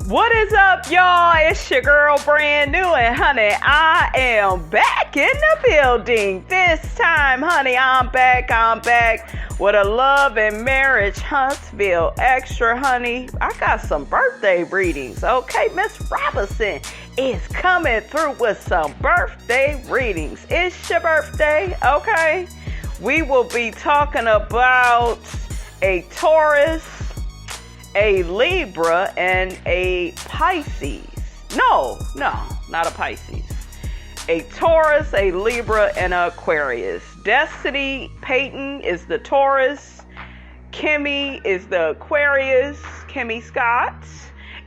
What is up, y'all? It's your girl, brand new, and honey, I am back in the building. This time, honey, I'm back with a love and marriage Huntsville extra, honey. I got some birthday readings, okay? Miss Robinson is coming through with some birthday readings. It's your birthday, okay? We will be talking about a Taurus, a Libra, and a Pisces. No, not a Pisces. A Taurus, a Libra, and an Aquarius. Destiny, Payton is the Taurus. Kimmi is the Aquarius, Kimmi Scott.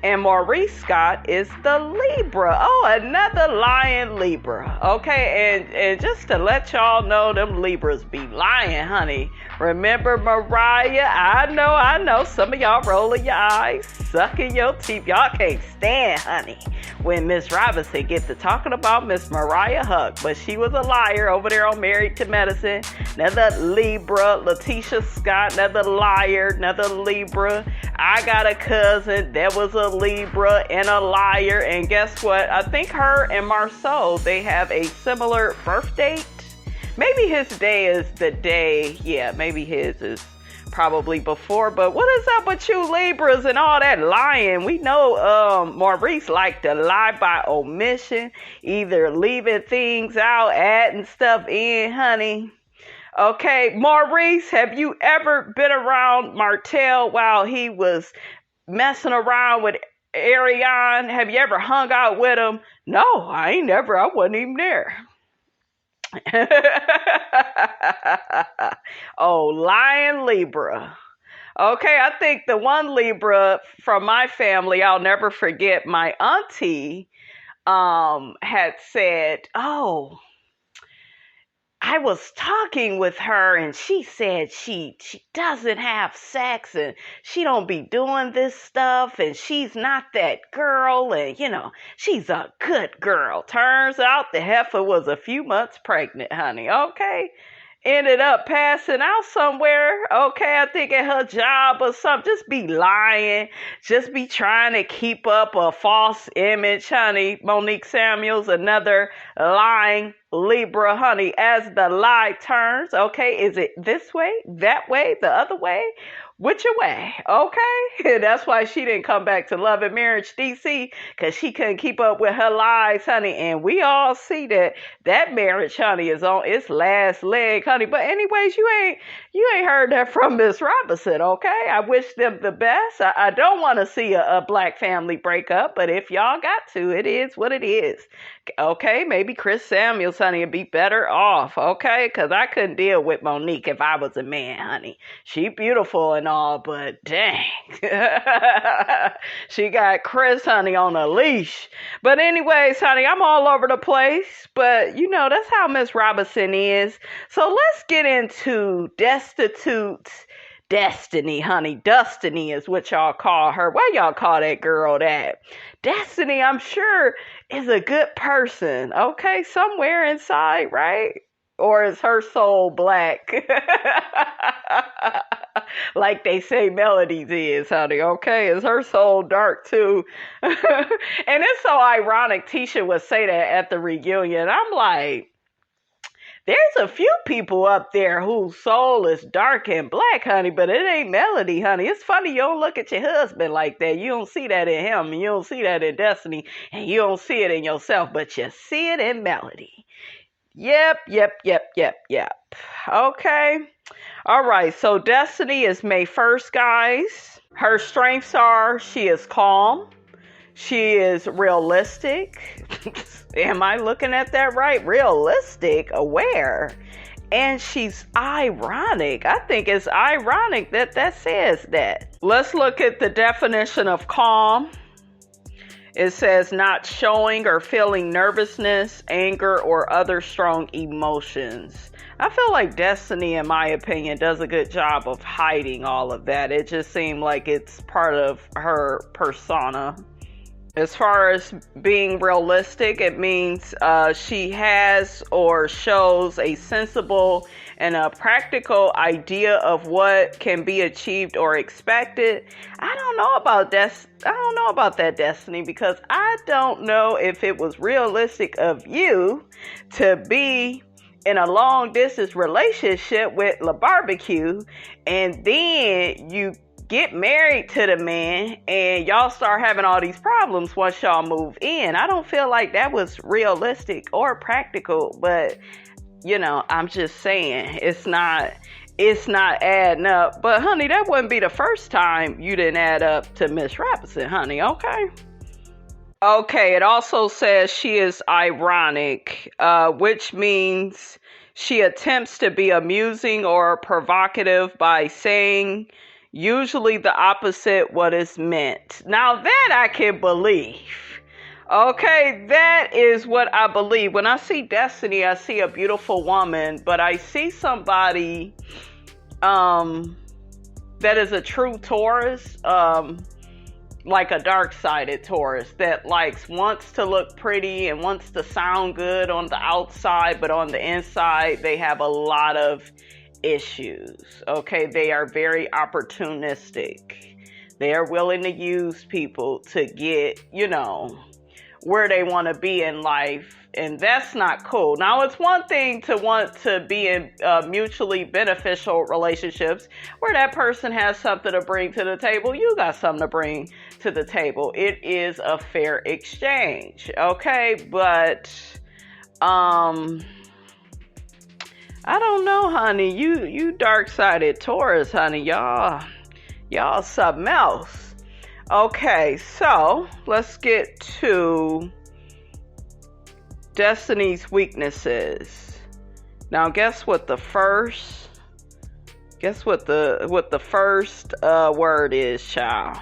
And Maurice Scott is the Libra. Oh, another lion Libra. Okay, and just to let y'all know, them Libras be lying, honey. Remember Mariah? I know. Some of y'all rolling your eyes, sucking your teeth. Y'all can't stand, honey, when Miss Robinson gets to talking about Miss Mariah Huck. But she was a liar over there on Married to Medicine. Another Libra. Letitia Scott, another liar, another Libra. I got a cousin that was a Libra and a liar. And guess what? I think her and Marceau, they have a similar birth date. Maybe his day is the day. Yeah, maybe his is probably before. But what is up with you Libras and all that lying? We know Maurice liked to lie by omission, either leaving things out, adding stuff in, honey. Okay, Maurice, have you ever been around Martell while he was messing around with Ariane? Have you ever hung out with him? No, I ain't never. I wasn't even there. Oh, lion Libra. Okay, I think the one Libra from my family, I'll never forget, my auntie had said, oh, I was talking with her and she said she doesn't have sex and she don't be doing this stuff and she's not that girl and, she's a good girl. Turns out the heifer was a few months pregnant, honey, okay? Ended up passing out somewhere, okay? I think at her job or something. Just be lying. Just be trying to keep up a false image, honey. Monique Samuels, another lying Libra, honey. As the lie turns, okay? Is it this way, that way, the other way? Which way, okay? That's why she didn't come back to Love and Marriage DC, because she couldn't keep up with her lies, honey. And we all see that marriage, honey, is on its last leg, honey. But anyways, you ain't heard that from Miss Robinson, okay? I wish them the best. I don't want to see a black family break up, but if y'all got to, it is what it is. Okay, maybe Chris Samuels, honey, would be better off, okay? Because I couldn't deal with Monique if I was a man, honey. She beautiful and all, but dang. She got Chris, honey, on a leash. But anyways, honey, I'm all over the place. But, that's how Miss Robinson is. So let's get into Destitute Destiny, honey. Destiny is what y'all call her. Why y'all call that girl that? Destiny, I'm sure, is a good person, okay? Somewhere inside, right? Or is her soul black? Like they say Melodies is, honey, okay? Is her soul dark too? And it's so ironic Tisha would say that at the reunion. I'm like, there's a few people up there whose soul is dark and black, honey, but it ain't Melody, honey. It's funny you don't look at your husband like that. You don't see that in him, and you don't see that in Destiny, and you don't see it in yourself, but you see it in Melody. Yep. Okay. All right. So Destiny is May 1st, guys. Her strengths are she is calm. She is realistic. Am I looking at that right? Realistic, aware. And she's ironic. I think it's ironic that says that. Let's look at the definition of calm. It says not showing or feeling nervousness, anger, or other strong emotions. I feel like Destiny, in my opinion, does a good job of hiding all of that. It just seemed like it's part of her persona. As far as being realistic, it means she has or shows a sensible and a practical idea of what can be achieved or expected. I don't know about that, Destiny, because I don't know if it was realistic of you to be in a long distance relationship with La Barbecue, and then you get married to the man and y'all start having all these problems once y'all move in. I don't feel like that was realistic or practical, but I'm just saying it's not adding up. But honey, that wouldn't be the first time you didn't add up to Miss Rapison, honey. Okay, it also says she is ironic, which means she attempts to be amusing or provocative by saying usually the opposite what is meant. Now that I can believe. Okay, that is what I believe. When I see Destiny, I see a beautiful woman, but I see somebody that is a true Taurus, like a dark-sided Taurus that wants to look pretty and wants to sound good on the outside, but on the inside they have a lot of issues. Okay, they are very opportunistic. They are willing to use people to get, where they want to be in life, and that's not cool. Now, it's one thing to want to be in mutually beneficial relationships where that person has something to bring to the table, you got something to bring to the table. It is a fair exchange, okay? But I don't know, honey. You dark-sided Taurus, honey. Y'all something else. Okay, so let's get to Destiny's weaknesses. Now, guess what the first word is, child.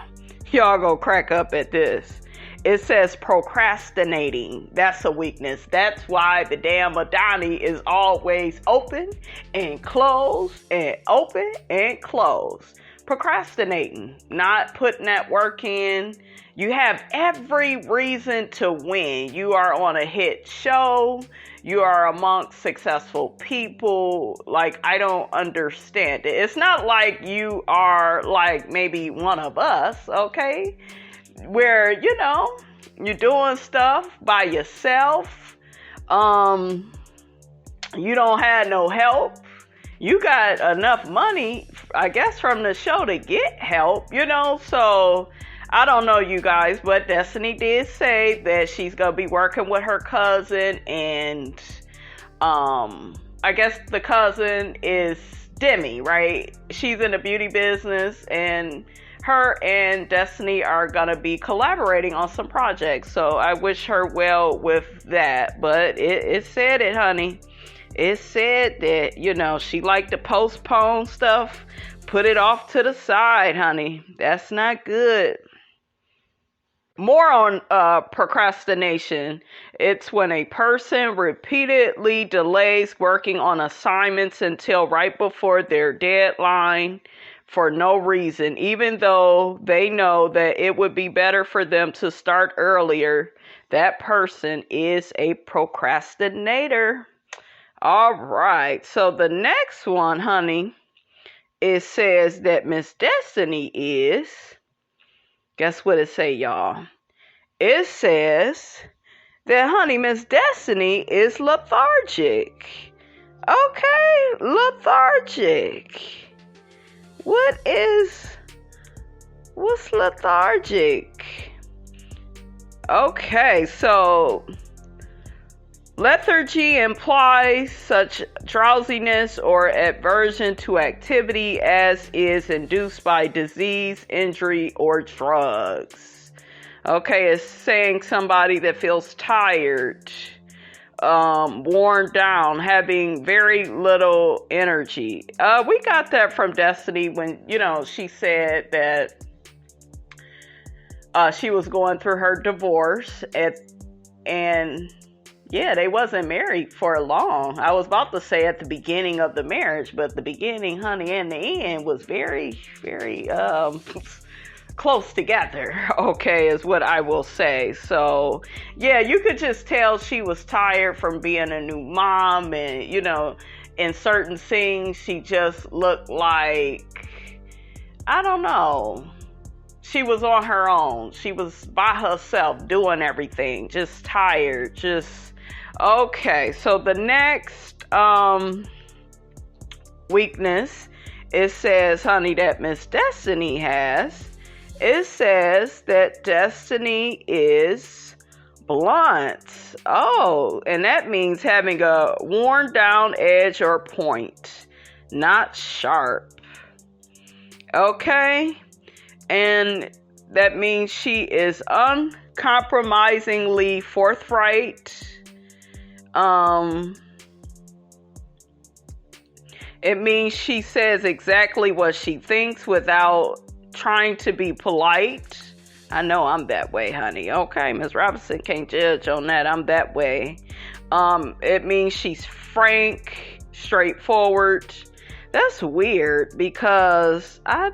Y'all gonna crack up at this. It says procrastinating. That's a weakness. That's why the damn Madani is always open and closed and open and closed. Procrastinating, not putting that work in. You have every reason to win. You are on a hit show. You are amongst successful people. I don't understand it. It's not like you are maybe one of us, okay? Where, you're doing stuff by yourself. You don't have no help. You got enough money, I guess, from the show to get help, so I don't know, you guys, but Destiny did say that she's going to be working with her cousin, and I guess the cousin is Demi, right? She's in the beauty business, and her and Destiny are going to be collaborating on some projects, so I wish her well with that, but it said it, honey. It said that, she liked to postpone stuff, put it off to the side, honey. That's not good. More on procrastination. It's when a person repeatedly delays working on assignments until right before their deadline for no reason, even though they know that it would be better for them to start earlier. That person is a procrastinator. All right, so the next one, honey, it says that Miss Destiny is, guess what it say, y'all? It says that, honey, Miss Destiny is lethargic. Okay, lethargic. What's lethargic? Okay, so lethargy implies such drowsiness or aversion to activity as is induced by disease, injury, or drugs. Okay, it's saying somebody that feels tired, worn down, having very little energy. We got that from Destiny when, she said that she was going through her divorce and yeah, they wasn't married for long. I was about to say at the beginning of the marriage, but the beginning, honey, and the end was very, very, close together, okay, is what I will say. So, yeah, you could just tell she was tired from being a new mom, and, you know, in certain scenes, she just looked like, I don't know, she was on her own. She was by herself doing everything, just tired, just, okay. So the next weakness, it says, honey, that Miss Destiny has, it says that Destiny is blunt. Oh, and that means having a worn down edge or point, not sharp. Okay, and that means she is uncompromisingly forthright. It means she says exactly what she thinks without trying to be polite. I know I'm that way, honey. Okay, Ms. Robinson can't judge on that. I'm that way. It means she's frank, straightforward. That's weird because I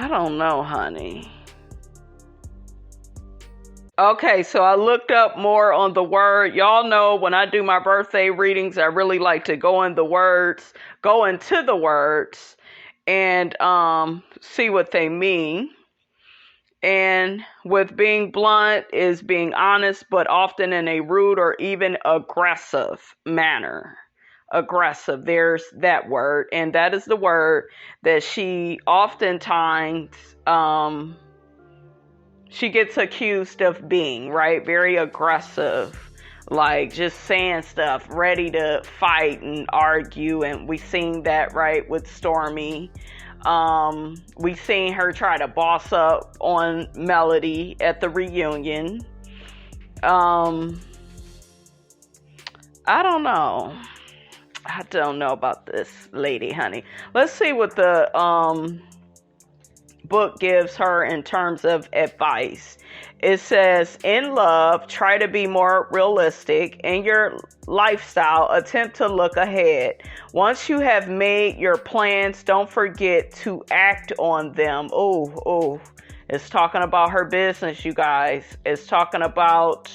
don't know, honey. Okay, so I looked up more on the word. Y'all know when I do my birthday readings, I really like to go into the words and see what they mean. And with being blunt is being honest, but often in a rude or even aggressive manner. Aggressive, there's that word. And that is the word that she oftentimes, she gets accused of being, right? Very aggressive, like just saying stuff, ready to fight and argue. And we seen that, right, with Stormy. We seen her try to boss up on Melody at the reunion. I don't know. I don't know about this lady, honey. Let's see what the book gives her in terms of advice. It says, in love, try to be more realistic. In your lifestyle, attempt to look ahead. Once you have made your plans, don't forget to act on them. Oh, it's talking about her business, you guys. It's talking about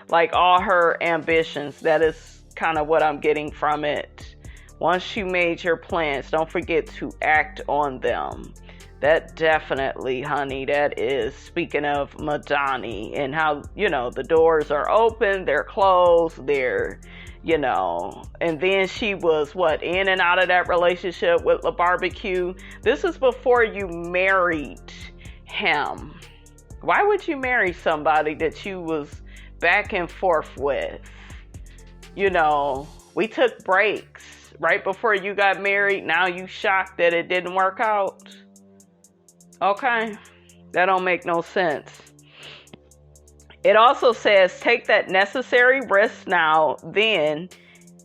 like all her ambitions. That is kind of what I'm getting from it. Once you made your plans, don't forget to act on them. That definitely, honey, that is speaking of Madani and how, you know, the doors are open, they're closed, they're, you know, and then she was in and out of that relationship with La Barbecue. This is before you married him. Why would you marry somebody that you was back and forth with? You know, we took breaks right before you got married. Now you shocked that it didn't work out. Okay, that don't make no sense. It also says take that necessary risk now, then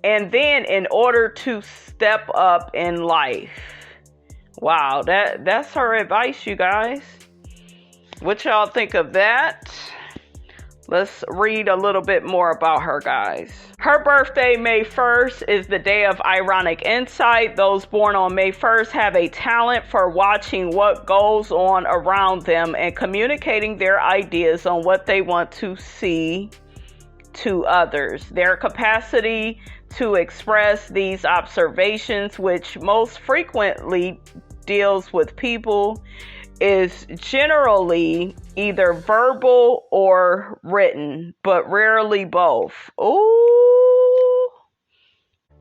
in order to step up in life. Wow, that's her advice, you guys. What y'all think of that? Let's read a little bit more about her, guys. Her birthday, May 1st, is the day of ironic insight. Those born on May 1st have a talent for watching what goes on around them and communicating their ideas on what they want to see to others. Their capacity to express these observations, which most frequently deals with people, is generally either verbal or written, but rarely both. Ooh.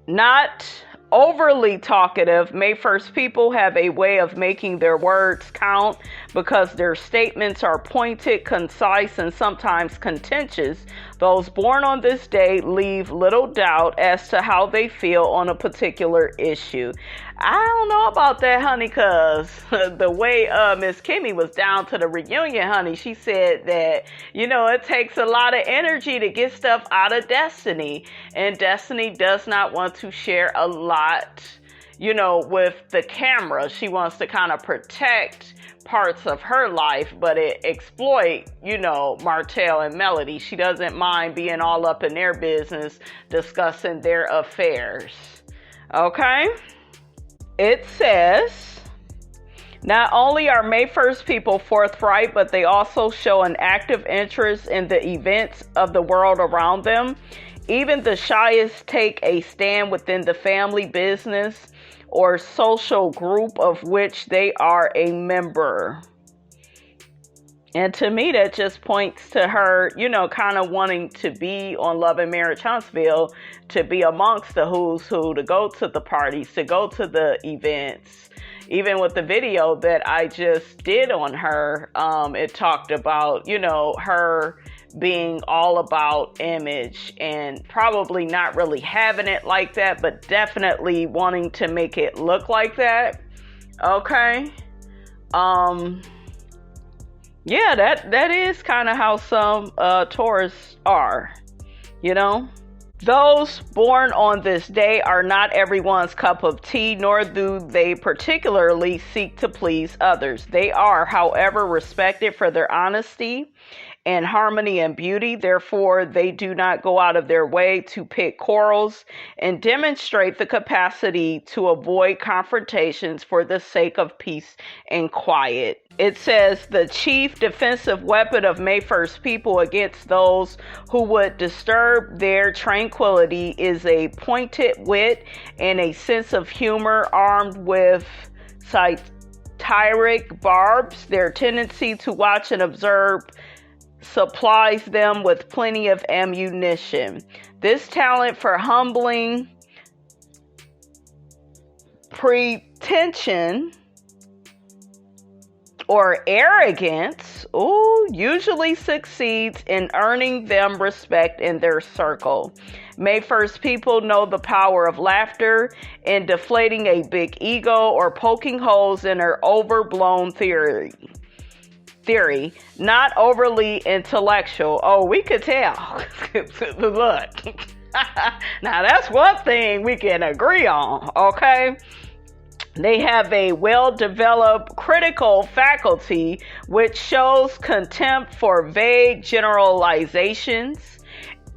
Not overly talkative, May 1st people have a way of making their words count because their statements are pointed, concise, and sometimes contentious. Those born on this day leave little doubt as to how they feel on a particular issue. I don't know about that, honey, because the way Miss Kimmi was down to the reunion, honey, she said that, you know, it takes a lot of energy to get stuff out of Destiny. And Destiny does not want to share a lot, you know, with the camera. She wants to kind of protect parts of her life, but exploit, you know, Martell and Melody. She doesn't mind being all up in their business, discussing their affairs. Okay? It says, not only are May 1st people forthright, but they also show an active interest in the events of the world around them. Even the shyest take a stand within the family, business, or social group of which they are a member. And to me, that just points to her, kind of wanting to be on Love and Marriage Huntsville, to be amongst the who's who, to go to the parties, to go to the events. Even with the video that I just did on her, it talked about, her being all about image and probably not really having it like that, but definitely wanting to make it look like that. Okay. Yeah, that is kind of how some Taurus are, Those born on this day are not everyone's cup of tea, nor do they particularly seek to please others. They are, however, respected for their honesty and harmony and beauty. Therefore, they do not go out of their way to pick quarrels and demonstrate the capacity to avoid confrontations for the sake of peace and quiet. It says the chief defensive weapon of May 1st people against those who would disturb their tranquility is a pointed wit and a sense of humor armed with satiric barbs. Their tendency to watch and observe supplies them with plenty of ammunition. This talent for humbling pretension or arrogance usually succeeds in earning them respect in their circle. May 1st people know the power of laughter in deflating a big ego or poking holes in her overblown theory, not overly intellectual. Oh, we could tell. Look. Now that's one thing we can agree on, okay? They have a well-developed critical faculty which shows contempt for vague generalizations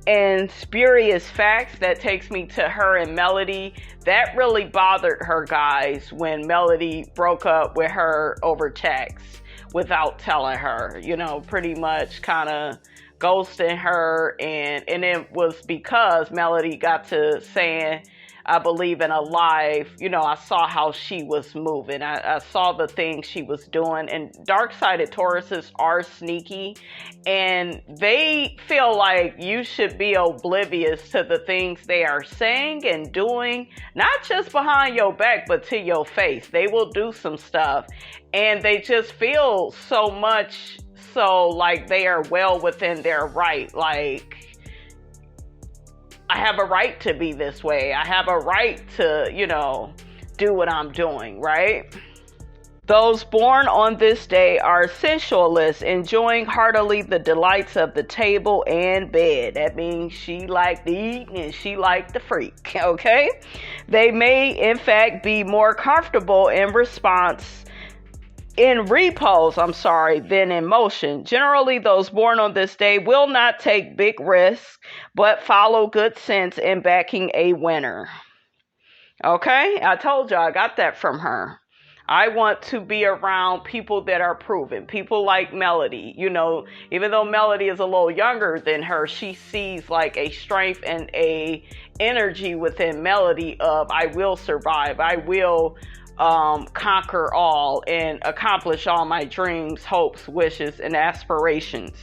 and spurious facts. That takes me to her and Melody. That really bothered her, guys, when Melody broke up with her over text without telling her, pretty much kind of ghosting her. And it was because Melody got to saying, I believe in a live, I saw how she was moving. I saw the things she was doing. And dark-sided Tauruses are sneaky. And they feel like you should be oblivious to the things they are saying and doing. Not just behind your back, but to your face. They will do some stuff. And they just feel so much so like they are well within their right. Like, I have a right to be this way. I have a right to, do what I'm doing, right? Those born on this day are sensualists, enjoying heartily the delights of the table and bed. That means she liked to eat and she liked to freak, okay? They may, in fact, be more comfortable in repose, than in motion. Generally, those born on this day will not take big risks, but follow good sense in backing a winner. Okay? I told you I got that from her. I want to be around people that are proven. People like Melody. Even though Melody is a little younger than her, she sees like a strength and a energy within Melody of, I will survive. I will conquer all and accomplish all my dreams, hopes, wishes, and aspirations.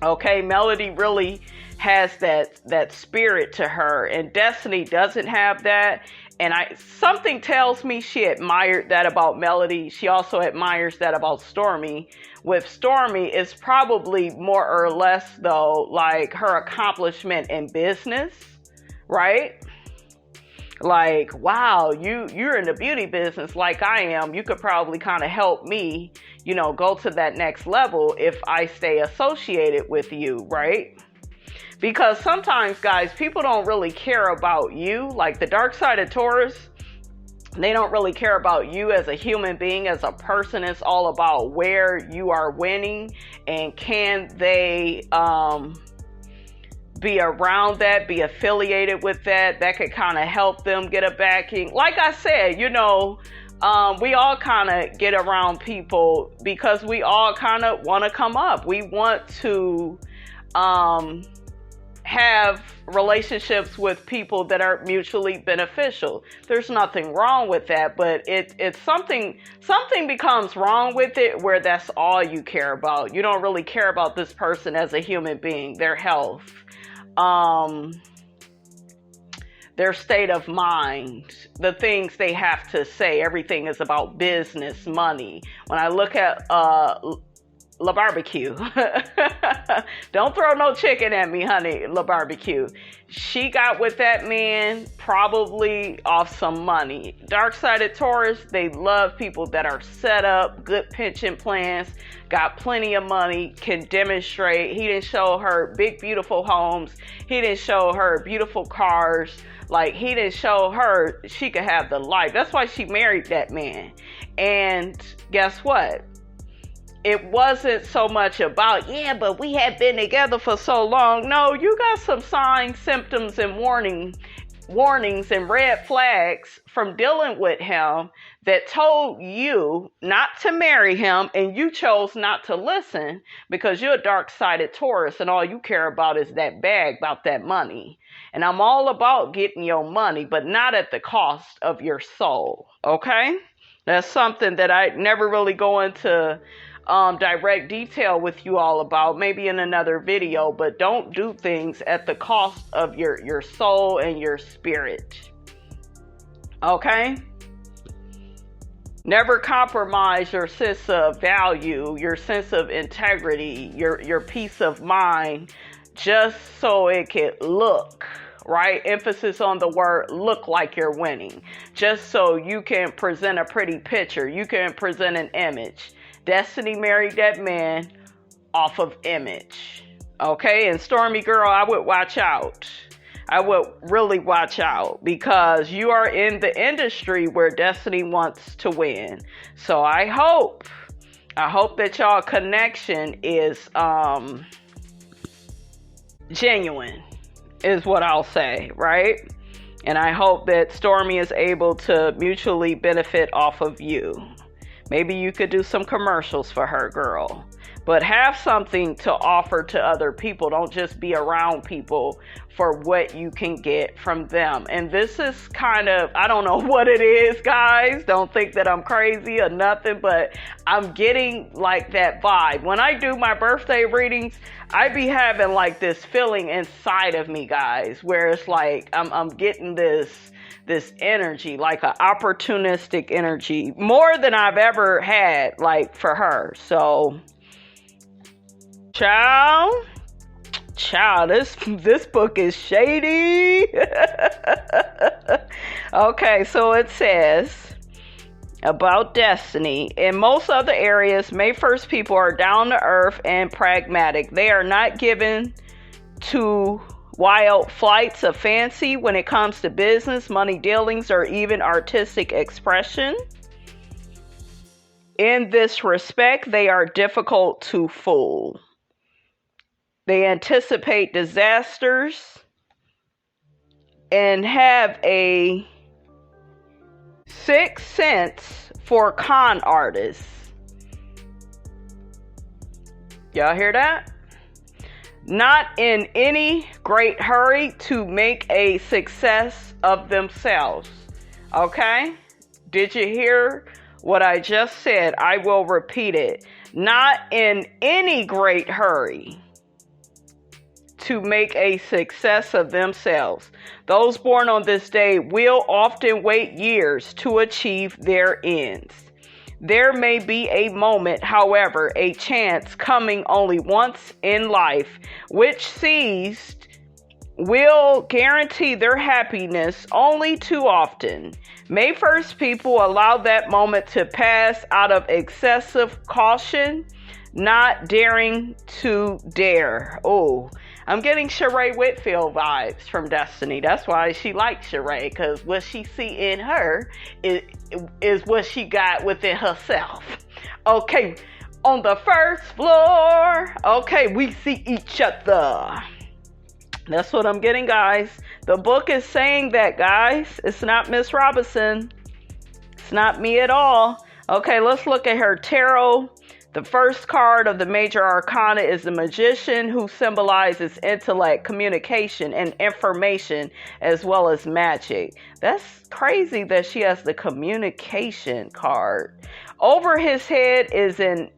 Okay, Melody really has that spirit to her, and Destiny doesn't have that. And something tells me she admired that about Melody. She also admires that about Stormy. With Stormy, it's probably more or less though like her accomplishment in business, right? Like, wow, you're in the beauty business like I am. You could probably kind of help me, go to that next level if I stay associated with you, right? Because sometimes, guys, people don't really care about you. Like the dark side of Taurus, they don't really care about you as a human being, as a person. It's all about where you are winning and can they be around that, be affiliated with that. That could kind of help them get a backing. Like I said, we all kind of get around people because we all kind of want to come up. We want to have relationships with people that are mutually beneficial. There's nothing wrong with that, but it's something becomes wrong with it where that's all you care about. You don't really care about this person as a human being, their health, their state of mind, the things they have to say. Everything is about business, money. When I look at La Barbecue. Don't throw no chicken at me, honey. La Barbecue. She got with that man probably off some money. Dark-sided Taurus, they love people that are set up, good pension plans, got plenty of money, can demonstrate. He didn't show her big, beautiful homes. He didn't show her beautiful cars. Like, he didn't show her she could have the life. That's why she married that man. And guess what? It wasn't so much about, yeah, but we had been together for so long. No, you got some signs, symptoms, and warnings and red flags from dealing with him that told you not to marry him, and you chose not to listen because you're a dark-sided Taurus and all you care about is that bag, about that money. And I'm all about getting your money, but not at the cost of your soul, okay? That's something that I never really go into direct detail with you all about, maybe in another video, but don't do things at the cost of your soul and your spirit. Okay? Never compromise your sense of value, your sense of integrity, your peace of mind, just so it can look, right? Emphasis on the word look like you're winning. Just so you can present a pretty picture. You can present an image. Destiny married that man off of image. Okay? And Stormy girl, I would watch out. I would really watch out because you are in the industry where Destiny wants to win. So I hope that y'all connection is genuine, is what I'll say, right? And I hope that Stormy is able to mutually benefit off of you. Maybe you could do some commercials for her, girl. But have something to offer to other people. Don't just be around people for what you can get from them. And this is kind of, I don't know what it is, guys. Don't think that I'm crazy or nothing, but I'm getting like that vibe. When I do my birthday readings, I be having like this feeling inside of me, guys, where it's like I'm getting this energy, like an opportunistic energy, more than I've ever had, like, for her. So Child, this book is shady. Okay, so it says about Destiny. In most other areas, May 1st people are down to earth and pragmatic. They are not given to wild flights of fancy when it comes to business, money dealings, or even artistic expression. In this respect, they are difficult to fool. They anticipate disasters and have a sixth sense for con artists. Y'all hear that? Not in any great hurry to make a success of themselves. Okay? Did you hear what I just said? I will repeat it. Not in any great hurry to make a success of themselves. Those born on this day will often wait years to achieve their ends. There may be a moment, however, a chance coming only once in life, which seized will guarantee their happiness only too often. May 1st people allow that moment to pass out of excessive caution, not daring to dare. Oh, I'm getting Sheree Whitfield vibes from Destiny. That's why she likes Sheree, because what she see in her is what she got within herself. Okay, on the first floor, okay, we see each other. That's what I'm getting, guys. The book is saying that, guys. It's not Miss Robinson. It's not me at all. Okay, let's look at her tarot. The first card of the major arcana is the magician, who symbolizes intellect, communication, and information, as well as magic. That's crazy that she has the communication card. Over his head is an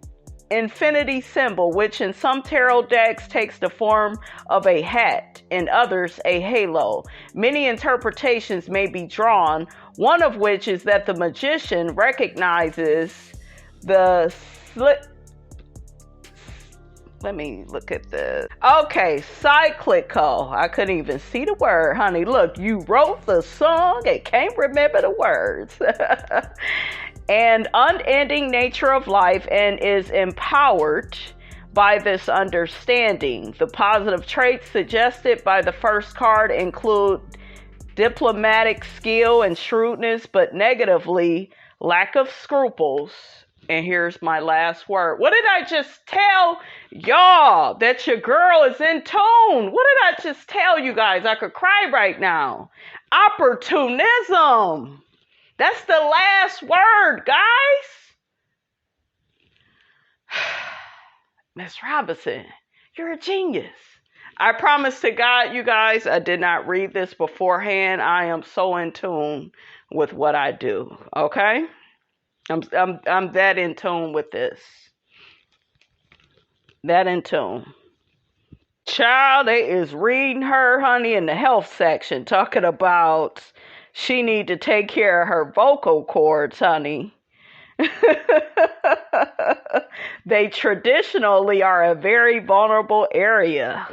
infinity symbol, which in some tarot decks takes the form of a hat, in others a halo. Many interpretations may be drawn, one of which is that the magician recognizes the let me look at this. Okay, cyclical. I couldn't even see the word, honey. Look, you wrote the song and can't remember the words. And unending nature of life, and is empowered by this understanding. The positive traits suggested by the first card include diplomatic skill and shrewdness, but negatively, lack of scruples. And here's my last word. What did I just tell y'all? That your girl is in tune. What did I just tell you guys? I could cry right now. Opportunism. That's the last word, guys. Miss Robinson, you're a genius. I promise to God, you guys, I did not read this beforehand. I am so in tune with what I do. Okay? I'm that in tune with this. That in tune. Child, they is reading her, honey, in the health section, talking about she need to take care of her vocal cords, honey. They traditionally are a very vulnerable area.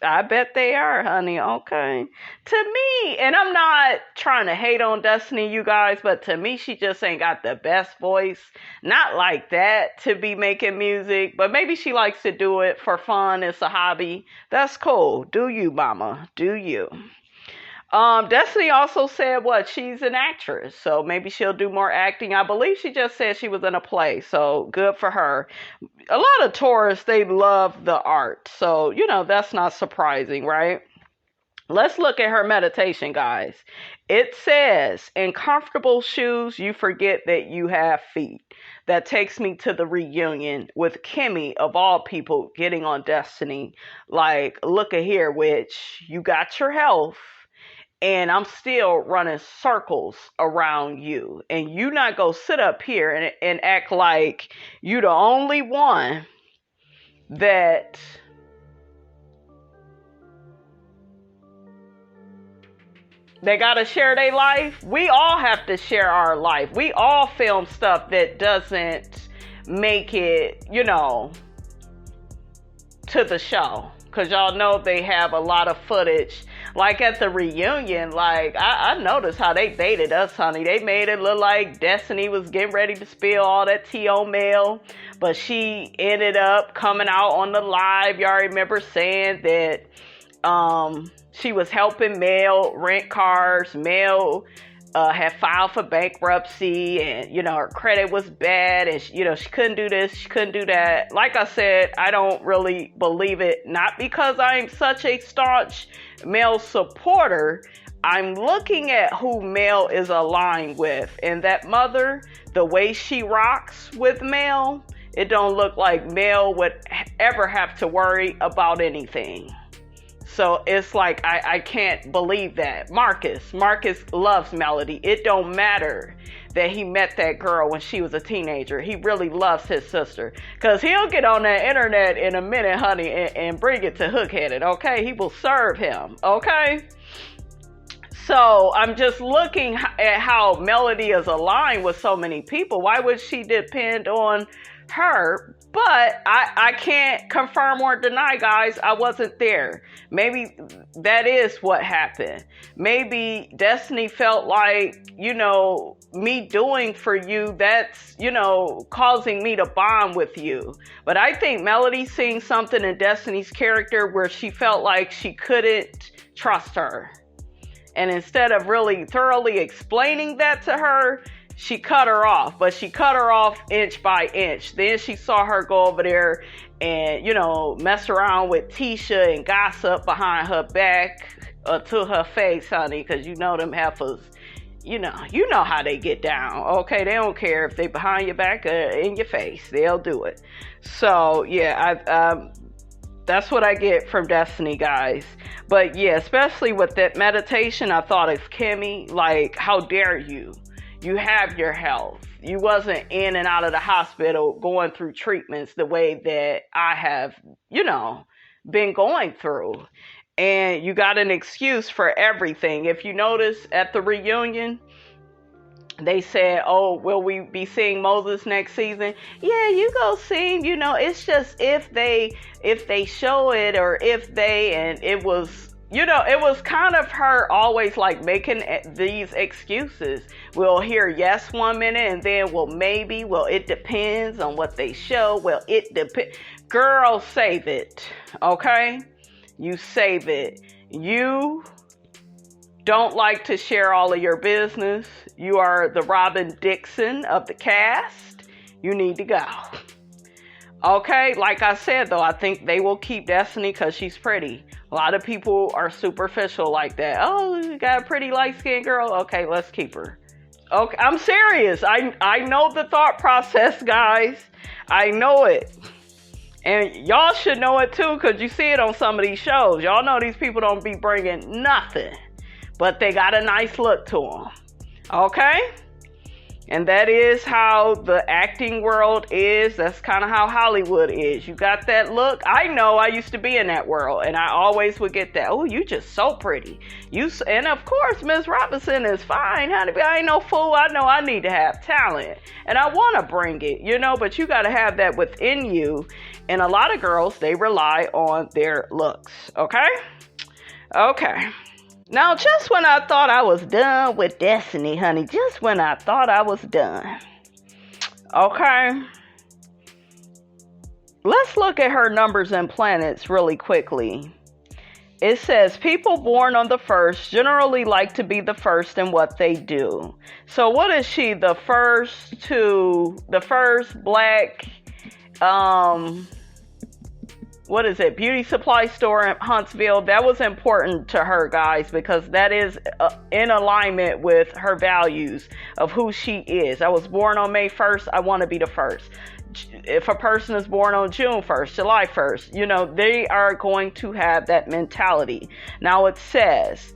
I bet they are, honey. Okay. To me, and I'm not trying to hate on Destiny, you guys, but to me, she just ain't got the best voice. Not like that to be making music, but maybe she likes to do it for fun. It's a hobby. That's cool. Do you, mama? Do you? Destiny also said she's an actress, so maybe she'll do more acting. I believe she just said she was in a play, so good for her. A lot of Taurus, they love the art, so, that's not surprising, right? Let's look at her meditation, guys. It says, in comfortable shoes, you forget that you have feet. That takes me to the reunion with Kimmi, of all people, getting on Destiny. Like, look at here, witch, you got your health. And I'm still running circles around you. And you not go sit up here and act like you the only one that they got to share their life. We all have to share our life. We all film stuff that doesn't make it, to the show. Because y'all know they have a lot of footage. Like at the reunion, I noticed how they baited us, honey. They made it look like Destiny was getting ready to spill all that tea on Mel. But she ended up coming out on the live. Y'all remember saying that she was helping Mel rent cars. Mel had filed for bankruptcy, and her credit was bad, and she couldn't do this, she couldn't do that. Like I said, I don't really believe it, not because I'm such a staunch Mel supporter. I'm looking at who Mel is aligned with, and that mother, the way she rocks with Mel, it don't look like Mel would ever have to worry about anything. So it's like, I can't believe that. Marcus loves Melody. It don't matter that he met that girl when she was a teenager. He really loves his sister. Because he'll get on that internet in a minute, honey, and bring it to Hook-Headed, okay? He will serve him, okay? So I'm just looking at how Melody is aligned with so many people. Why would she depend on her? But I can't confirm or deny, guys, I wasn't there. Maybe that is what happened. Maybe Destiny felt like, me doing for you, that's, causing me to bond with you. But I think Melody's seeing something in Destiny's character where she felt like she couldn't trust her. And instead of really thoroughly explaining that to her, she cut her off, but she cut her off inch by inch. Then she saw her go over there and, mess around with Tisha and gossip behind her back to her face, honey, because them heifers, you know how they get down. Okay, they don't care if they behind your back or in your face. They'll do it. So, yeah, that's what I get from Destiny, guys. But yeah, especially with that meditation, I thought of Kimmi. Like, how dare you? You have your health. You wasn't in and out of the hospital going through treatments the way that I have, been going through. And you got an excuse for everything. If you notice at the reunion, they said, oh, will we be seeing Moses next season? Yeah, you go see him. It's just if they show it, or if they, and it was, it was kind of her always like making these excuses. We'll hear yes one minute, and then, well, maybe, well, it depends on what they show. Well, it depends. Girl, save it. Okay? You save it. You don't like to share all of your business. You are the Robin Dixon of the cast. You need to go. Okay, like I said, though, I think they will keep Destiny because she's pretty. A lot of people are superficial like that. Oh, you got a pretty light-skinned girl? Okay, let's keep her. Okay, I'm serious. I know the thought process, guys. I know it. And y'all should know it too, because you see it on some of these shows. Y'all know these people don't be bringing nothing, but they got a nice look to them. Okay? And that is how the acting world is. That's kind of how Hollywood is. You got that look. I know I used to be in that world, and I always would get that. Oh, you just so pretty. And of course, Miss Robinson is fine, honey. I ain't no fool. I know I need to have talent, and I want to bring it, but you got to have that within you. And a lot of girls, they rely on their looks. Okay? Okay. Now, just when I thought I was done with Destiny, honey, just when I thought I was done. Okay. Let's look at her numbers and planets really quickly. It says people born on the first generally like to be the first in what they do. So what is she? The first black, what is it? Beauty supply store in Huntsville. That was important to her, guys, because that is in alignment with her values of who she is. I was born on May 1st. I want to be the first. If a person is born on June 1st, July 1st, they are going to have that mentality. Now it says,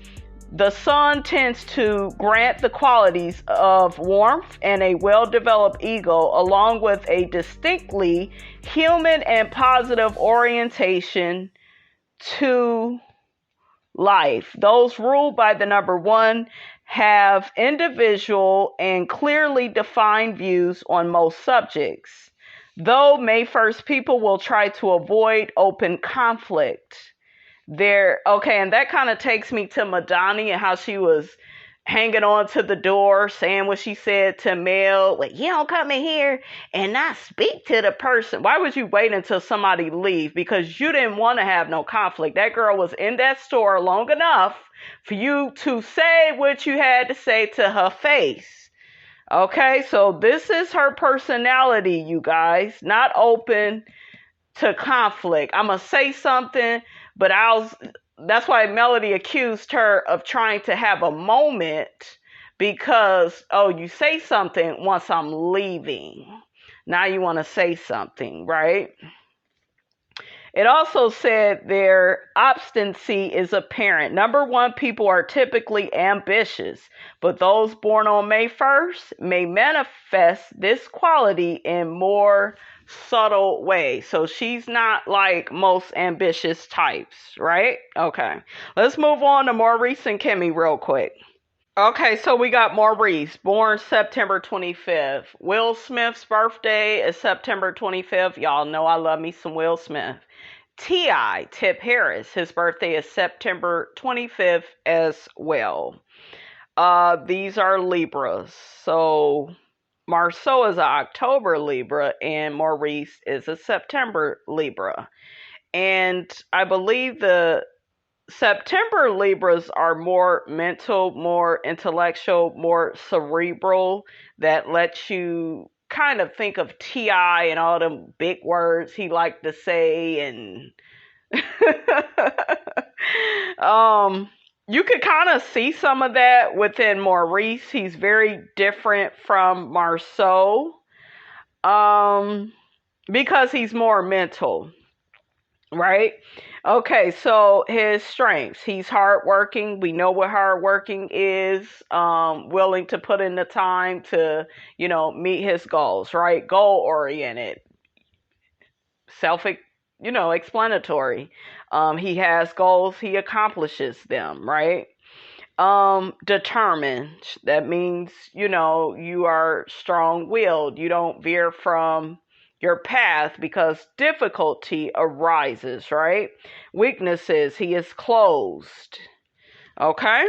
the sun tends to grant the qualities of warmth and a well-developed ego, along with a distinctly human and positive orientation to life. Those ruled by the number 1 have individual and clearly defined views on most subjects. Though May 1st people will try to avoid open conflict. And that kind of takes me to Madani and how she was hanging on to the door, saying what she said to Mel. Well, you don't come in here and not speak to the person. Why would you wait until somebody leave? Because you didn't want to have no conflict. That girl was in that store long enough for you to say what you had to say to her face. Okay, so this is her personality, you guys. Not open to conflict. I'm going to say something, but that's why Melody accused her of trying to have a moment because, you say something once I'm leaving. Now you want to say something, right? It also said their obstinacy is apparent. Number 1, people are typically ambitious, but those born on May 1st may manifest this quality in more subtle ways. So she's not like most ambitious types, right? Okay. Let's move on to Maurice and Kimmi real quick. Okay, so we got Maurice, born September 25th. Will Smith's birthday is September 25th. Y'all know I love me some Will Smith. T.I., Tip Harris, his birthday is September 25th as well. These are Libras. So Marceau is an October Libra and Maurice is a September Libra. And I believe the September Libras are more mental, more intellectual, more cerebral, that lets you kind of think of T.I. and all them big words he liked to say. And you could kind of see some of that within Maurice. He's very different from Marceau, because he's more mental, right? Okay, so his strengths. He's hardworking. We know what hardworking is. Willing to put in the time to, meet his goals, right? Goal oriented, self, explanatory. He has goals. He accomplishes them, right? Determined. That means, you are strong-willed. You don't veer from your path because difficulty arises, right? Weaknesses. He is closed. Okay?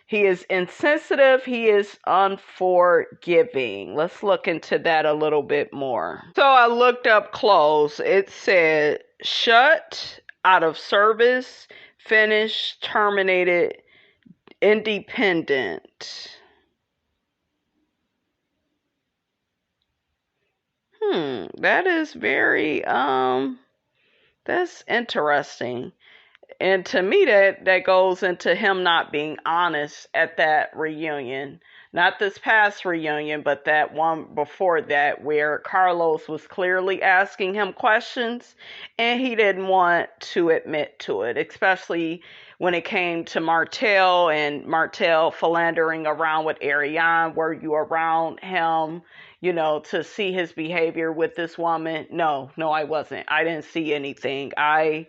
He is insensitive. He is unforgiving. Let's look into that a little bit more. So I looked up closed. It said shut, out of service, finished, terminated, independent. That is very, that's interesting. And to me, that goes into him not being honest at that reunion. Not this past reunion, but that one before that, where Carlos was clearly asking him questions and he didn't want to admit to it, especially when it came to Martel and Martel philandering around with Ariane. Were you around him, to see his behavior with this woman? No, I wasn't. I didn't see anything. And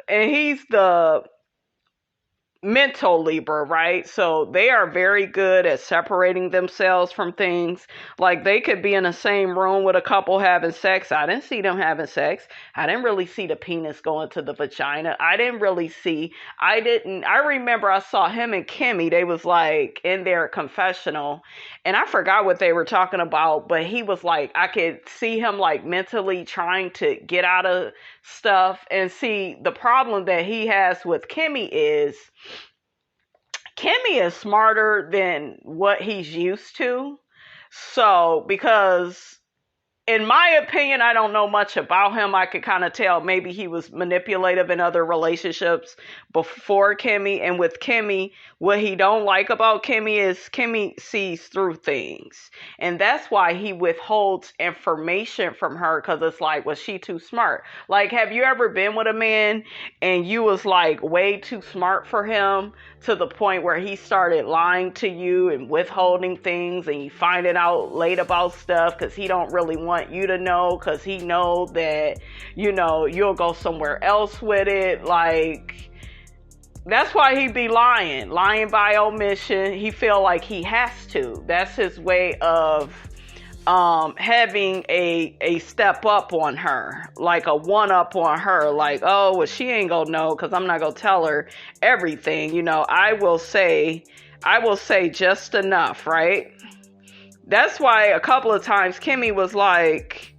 he's the mental Libra, right? So they are very good at separating themselves from things. Like they could be in the same room with a couple having sex. I didn't see them having sex. I didn't really see the penis going to the vagina. I remember I saw him and Kimmi. They was like in their confessional and I forgot what they were talking about, but he was like, I could see him like mentally trying to get out of stuff. And see, the problem that he has with Kimmi is Kimmi is smarter than what he's used to. So, because in my opinion, I don't know much about him. I could kind of tell maybe he was manipulative in other relationships before Kimmi. And with Kimmi, what he don't like about Kimmi is Kimmi sees through things. And that's why he withholds information from her, because it's like, was she too smart? Like, have you ever been with a man and you was like way too smart for him to the point where he started lying to you and withholding things, and you find it out late about stuff because he don't really want you to know, because he know that, you'll go somewhere else with it. Like, that's why he be lying by omission. He feel like he has to. That's his way of having a step up on her, like a one up on her. Like, oh, well, she ain't gonna know because I'm not gonna tell her everything. I will say just enough, right? That's why a couple of times Kimmi was like,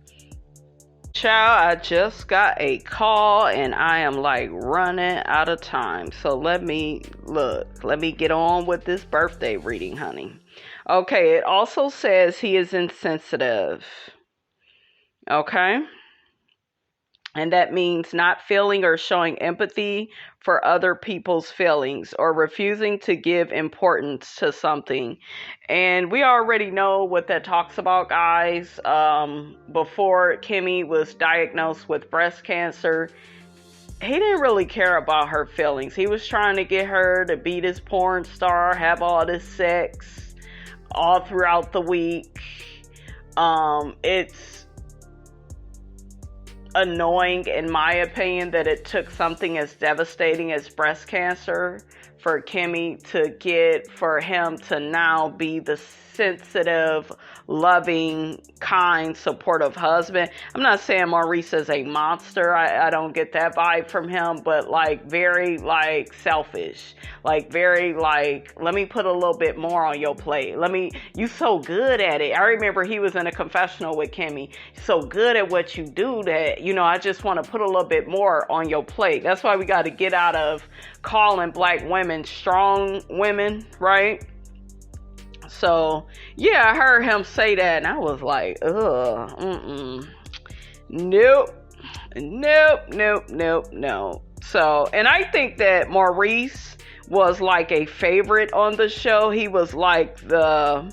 child, I just got a call and I am like running out of time. So let me get on with this birthday reading, honey. Okay, it also says he is insensitive. Okay? And that means not feeling or showing empathy for other people's feelings, or refusing to give importance to something. And we already know what that talks about, guys. Before Kimmi was diagnosed with breast cancer, he didn't really care about her feelings. He was trying to get her to be this porn star, have all this sex all throughout the week. It's annoying, in my opinion, that it took something as devastating as breast cancer for Kimmi for him to now be the sensitive, loving, kind, supportive husband. I'm not saying Maurice is a monster. I don't get that vibe from him, but like very like selfish, like very like, let me put a little bit more on your plate. You so good at it. I remember he was in a confessional with Kimmi. So good at what you do that, I just want to put a little bit more on your plate. That's why we got to get out of calling black women strong women, right? So, yeah, I heard him say that, and I was like, nope. So, and I think that Maurice was like a favorite on the show. He was like the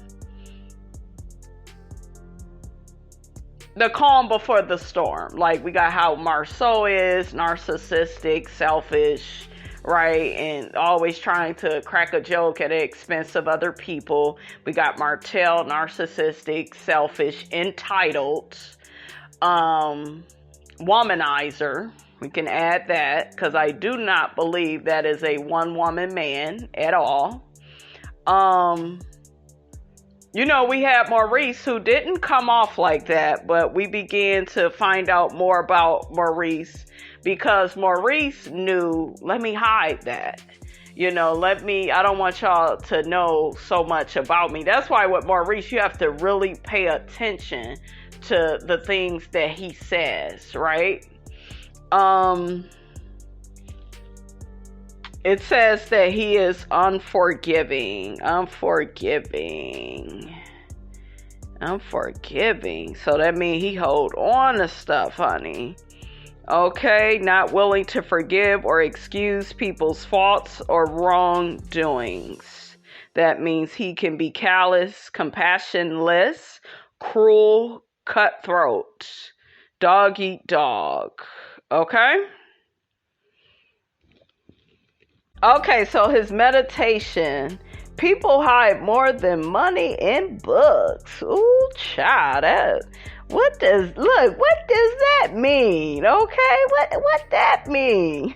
calm before the storm. Like, we got how Marceau is, narcissistic, selfish, right, and always trying to crack a joke at the expense of other people. We got Martell, narcissistic, selfish, entitled, womanizer. We can add that, because I do not believe that is a one-woman man at all. We had Maurice, who didn't come off like that, but we began to find out more about Maurice because Maurice knew, let me hide that. I don't want y'all to know so much about me. That's why with Maurice, you have to really pay attention to the things that he says, right? It says that he is unforgiving. So that means he hold on to stuff, honey. Okay, not willing to forgive or excuse people's faults or wrongdoings. That means he can be callous, compassionless, cruel, cutthroat, dog eat dog. Okay? Okay, so his meditation. People hide more than money in books. Ooh, child. What does that mean? Okay, what that mean?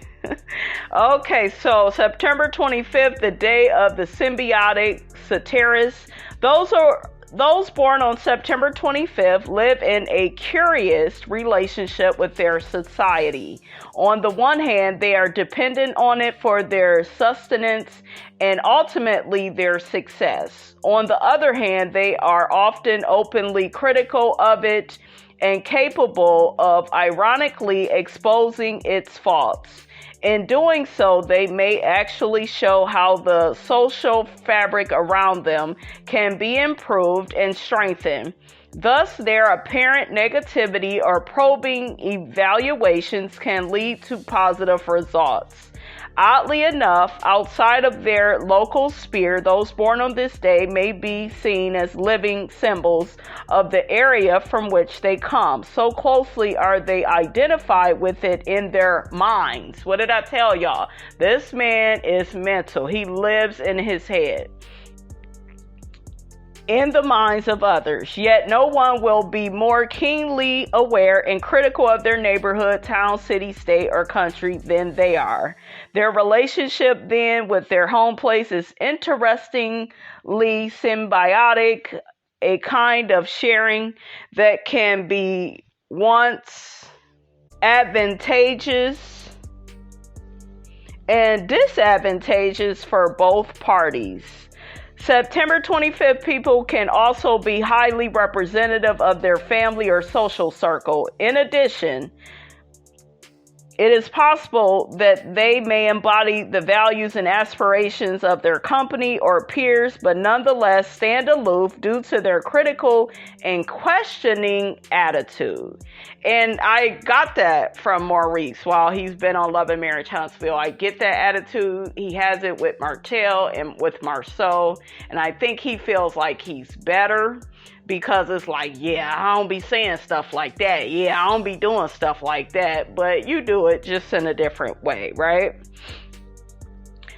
Okay, so September 25th, the day of the symbiotic satirist. Those born on September 25th live in a curious relationship with their society. On the one hand, they are dependent on it for their sustenance and ultimately their success. On the other hand, they are often openly critical of it and capable of ironically exposing its faults. In doing so, they may actually show how the social fabric around them can be improved and strengthened. Thus, their apparent negativity or probing evaluations can lead to positive results. Oddly enough, outside of their local sphere, those born on this day may be seen as living symbols of the area from which they come. So closely are they identified with it in their minds. What did I tell y'all? This man is mental. He lives in his head. In the minds of others, yet no one will be more keenly aware and critical of their neighborhood, town, city, state, or country than they are. Their relationship then with their home place is interestingly symbiotic, a kind of sharing that can be once advantageous and disadvantageous for both parties. September 25th people can also be highly representative of their family or social circle. In addition, it is possible that they may embody the values and aspirations of their company or peers, but nonetheless stand aloof due to their critical and questioning attitude. And I got that from Maurice while he's been on Love and Marriage Huntsville. I get that attitude. He has it with Martell and with Marceau. And I think he feels like he's better. Because it's like, yeah, I don't be saying stuff like that. Yeah, I don't be doing stuff like that. But you do it just in a different way, right?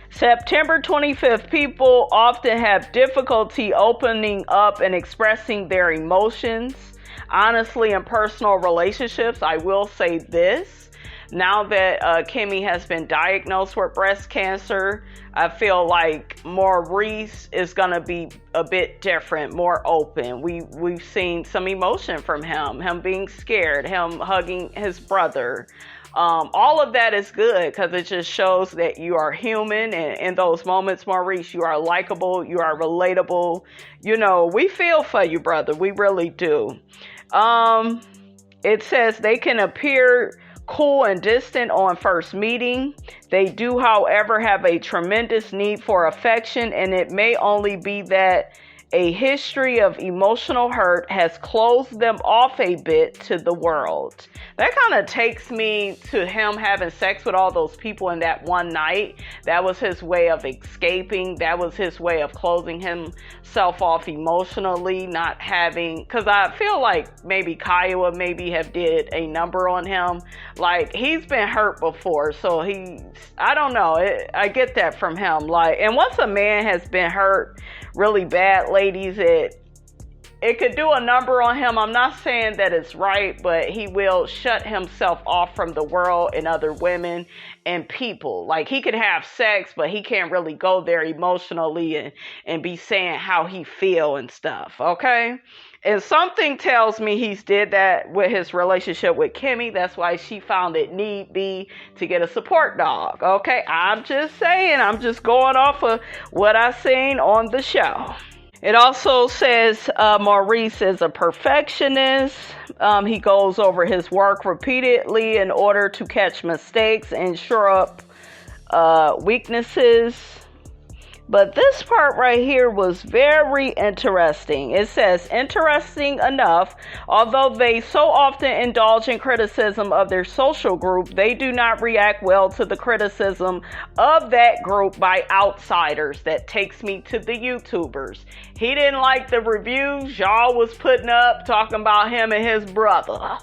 September 25th, people often have difficulty opening up and expressing their emotions. Honestly, in personal relationships, I will say this. Now that Kimmi has been diagnosed with breast cancer, I feel like Maurice is gonna be a bit different, more open. We've seen some emotion from him being scared, him hugging his brother. All of that is good because it just shows that you are human, and in those moments, Maurice, you are likable, you are relatable. You know, we feel for you, brother. We really do. It says they can appear cool and distant on first meeting. They do, however, have a tremendous need for affection, and it may only be that a history of emotional hurt has closed them off a bit to the world. That kind of takes me to him having sex with all those people in that one night. That was his way of escaping. That was his way of closing himself off emotionally, not having, because I feel like maybe Kiowa maybe have did a number on him. Like, he's been hurt before, so I don't know. I get that from him. Like, and once a man has been hurt really bad, ladies, it could do a number on him. I'm not saying that it's right, but he will shut himself off from the world and other women and people. Like, he can have sex, but he can't really go there emotionally and be saying how he feel and stuff, okay? And something tells me he's did that with his relationship with Kimmi. That's why she found it need be to get a support dog, okay? I'm just saying. I'm just going off of what I seen on the show. It also says Maurice is a perfectionist. He goes over his work repeatedly in order to catch mistakes and shore up weaknesses. But this part right here was very interesting. It says, interesting enough, although they so often indulge in criticism of their social group, they do not react well to the criticism of that group by outsiders. That takes me to the YouTubers. He didn't like the reviews y'all was putting up talking about him and his brother.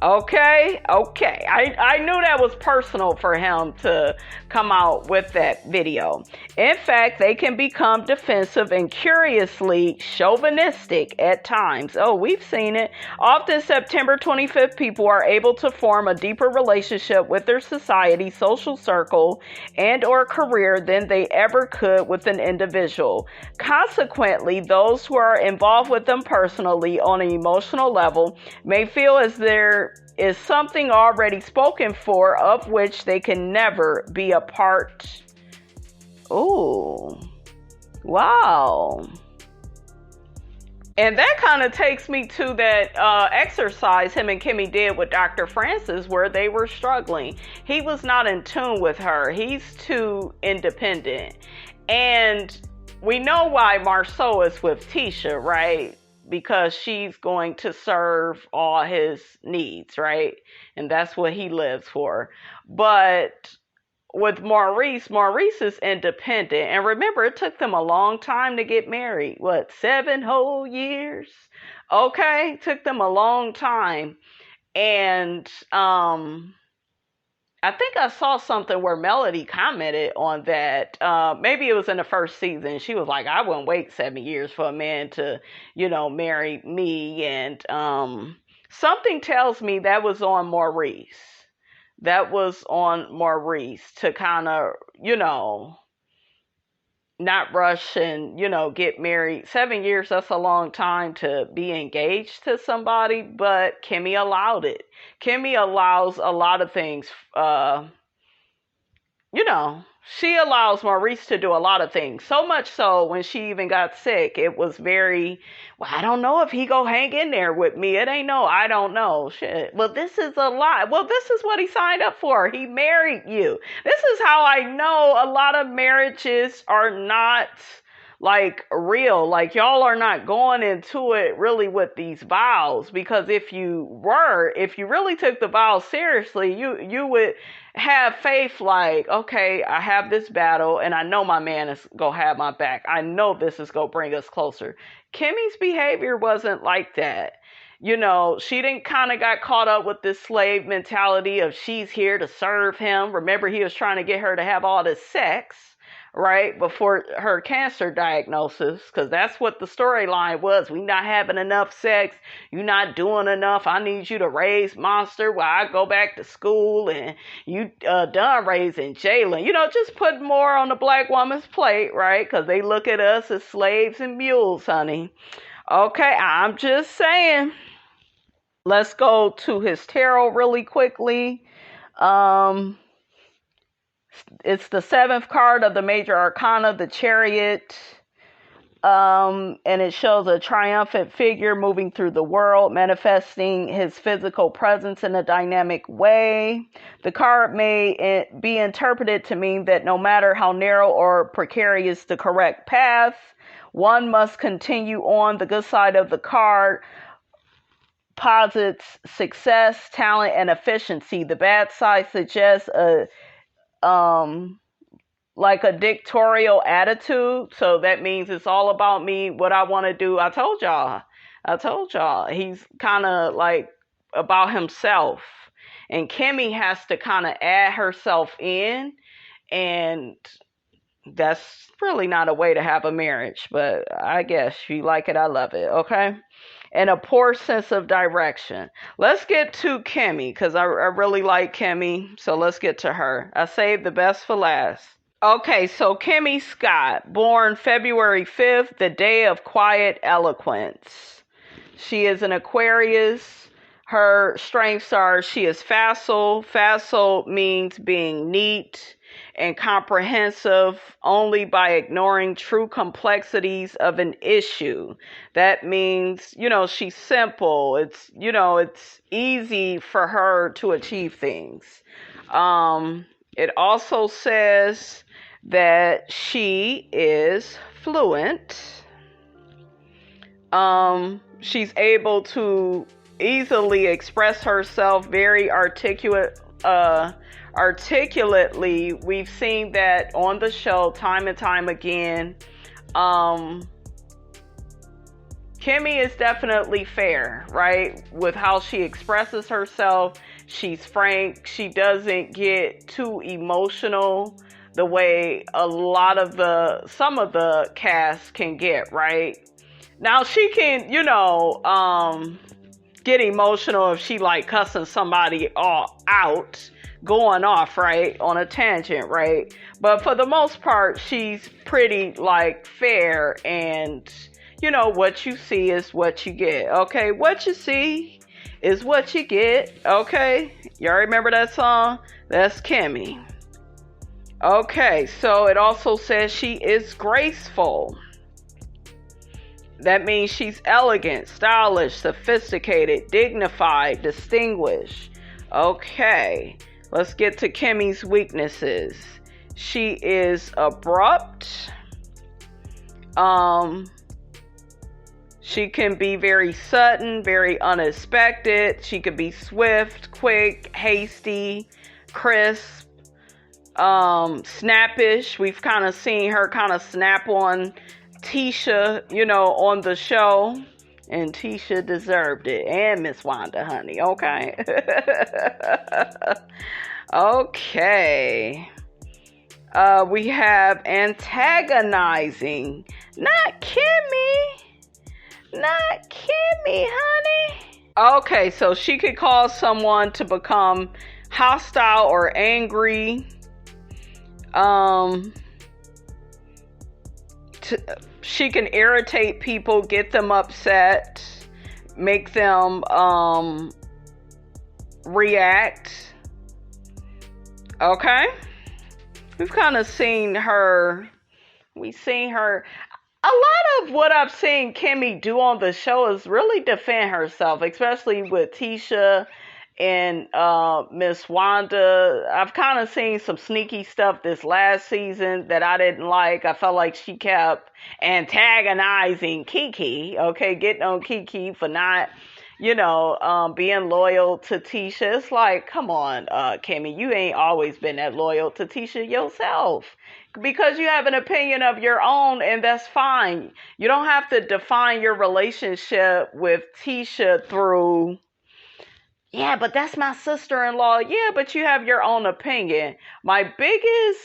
Okay. I knew that was personal for him to come out with that video. In fact, they can become defensive and curiously chauvinistic at times. Oh, we've seen it. Often September 25th, people are able to form a deeper relationship with their society, social circle, and or career than they ever could with an individual. Consequently, those who are involved with them personally on an emotional level may feel as there is something already spoken for of which they can never be a part. Oh, wow. And that kind of takes me to that exercise him and Kimmi did with Dr. Francis where they were struggling. He was not in tune with her. He's too independent. And we know why Marceau is with Tisha, right? Because she's going to serve all his needs, right? And that's what he lives for. But with Maurice is independent. And remember, it took them a long time to get married. 7 whole years? Okay, took them a long time. And I think I saw something where Melody commented on that. Maybe it was in the first season. She was like, I wouldn't wait 7 years for a man to, marry me. And something tells me that was on Maurice. That was on Maurice to kind of, not rush and, get married. 7 years, that's a long time to be engaged to somebody, but Kimmi allowed it. Kimmi allows a lot of things. She allows Maurice to do a lot of things. So much so when she even got sick, it was very, I don't know if he go hang in there with me. It ain't no, I don't know. Shit. Well, this is a lie. Well, this is what he signed up for. He married you. This is how I know a lot of marriages are not like real. Like, y'all are not going into it really with these vows, because if you really took the vows seriously, you would have faith like, okay, I have this battle and I know my man is gonna have my back. I know this is gonna bring us closer. Kimmi's behavior wasn't like that. She didn't kind of got caught up with this slave mentality of she's here to serve him. Remember, he was trying to get her to have all this sex. right, before her cancer diagnosis, because that's what the storyline was. We not having enough sex. You not doing enough. I need you to raise Monster while I go back to school, and you done raising Jalen. Just put more on the black woman's plate, right? Because they look at us as slaves and mules, honey. Okay, I'm just saying. Let's go to his tarot really quickly. It's the seventh card of the major arcana, the Chariot. And it shows a triumphant figure moving through the world, manifesting his physical presence in a dynamic way. The card may be interpreted to mean that no matter how narrow or precarious the correct path, one must continue on. The good side of the card posits success, talent, and efficiency. The bad side suggests like a dictatorial attitude. So that means it's all about me, what I want to do. I told y'all. He's kind of like about himself. And Kimmi has to kind of add herself in. And that's really not a way to have a marriage. But I guess you like it, I love it. Okay? And a poor sense of direction. Let's get to Kimmi, because I really like Kimmi. So let's get to her. I saved the best for last. Okay, so Kimmi Scott, born February 5th, the day of quiet eloquence. She is an Aquarius. Her strengths are she is facile. Facile means being neat and comprehensive only by ignoring true complexities of an issue. That means, she's simple. It's easy for her to achieve things. It also says that she is fluent. She's able to easily express herself very articulately. We've seen that on the show time and time again. Kimmi is definitely fair, right? With how she expresses herself. She's frank. She doesn't get too emotional the way some of the cast can get, right? Now she can, get emotional if she like cussing somebody all out, going off, right, on a tangent, right? But for the most part, she's pretty like fair, and what you see is what you get. Okay, what you see is what you get. Okay, y'all remember that song? That's Kimmi. Okay, so it also says she is graceful. That means she's elegant, stylish, sophisticated, dignified, distinguished. Okay, let's get to Kimmi's weaknesses. She is abrupt. She can be very sudden, very unexpected. She could be swift, quick, hasty, crisp, snappish. We've kind of seen her kind of snap on Tisha, on the show, and Tisha deserved it, and Miss Wanda, honey. Okay. Okay. We have antagonizing. Not Kimmi, honey. Okay, so she could cause someone to become hostile or angry. She can irritate people, get them upset, make them react. Okay? We've kind of seen her. A lot of what I've seen Kimmi do on the show is really defend herself, especially with Tisha and Miss Wanda. I've kind of seen some sneaky stuff this last season that I didn't like. I felt like she kept antagonizing Kiki, okay, getting on Kiki for not, being loyal to Tisha. It's like, come on, Kimmi, you ain't always been that loyal to Tisha yourself. Because you have an opinion of your own, and that's fine. You don't have to define your relationship with Tisha through yeah, but that's my sister-in-law. Yeah, but you have your own opinion. My biggest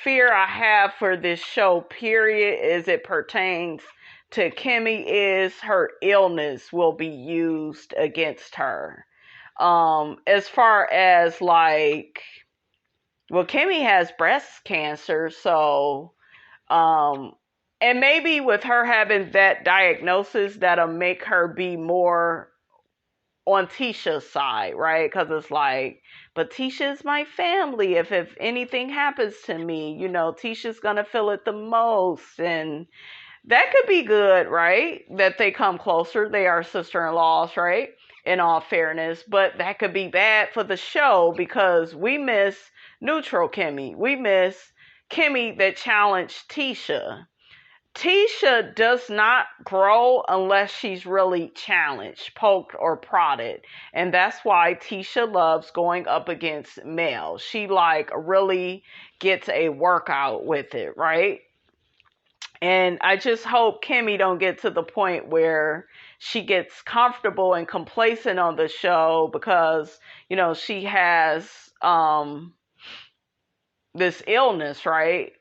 fear I have for this show, period, as it pertains to Kimmi, is her illness will be used against her. As far as like, well, Kimmi has breast cancer, so and maybe with her having that diagnosis, that'll make her be more on Tisha's side, right? Because it's like, but Tisha's my family. If anything happens to me, you know, Tisha's gonna feel it the most, and that could be good, right? That they come closer. They are sister-in-laws, right? In all fairness, but that could be bad for the show because we miss neutral Kimmi. We miss Kimmi that challenged Tisha. Tisha does not grow unless she's really challenged, poked, or prodded. And that's why Tisha loves going up against males. She like really gets a workout with it, right? And I just hope Kimmi don't get to the point where she gets comfortable and complacent on the show because, you know, she has this illness, right?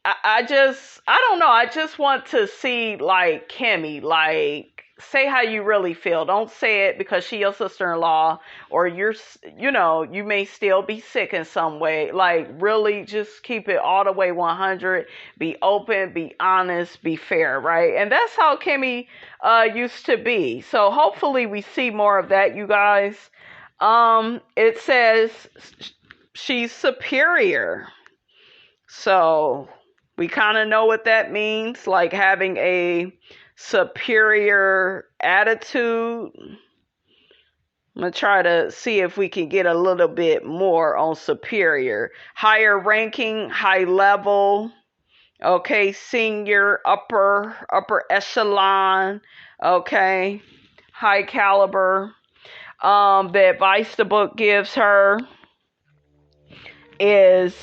I don't know. I just want to see like Kimmi, like say how you really feel. Don't say it because she your sister-in-law or you may still be sick in some way. Like really just keep it all the way 100. Be open, be honest, be fair, right? And that's how Kimmi used to be. So hopefully we see more of that, you guys. It says she's superior. So we kind of know what that means, like having a superior attitude. I'm going to try to see if we can get a little bit more on superior. Higher ranking, high level, okay, senior, upper echelon, okay, high caliber. The advice the book gives her is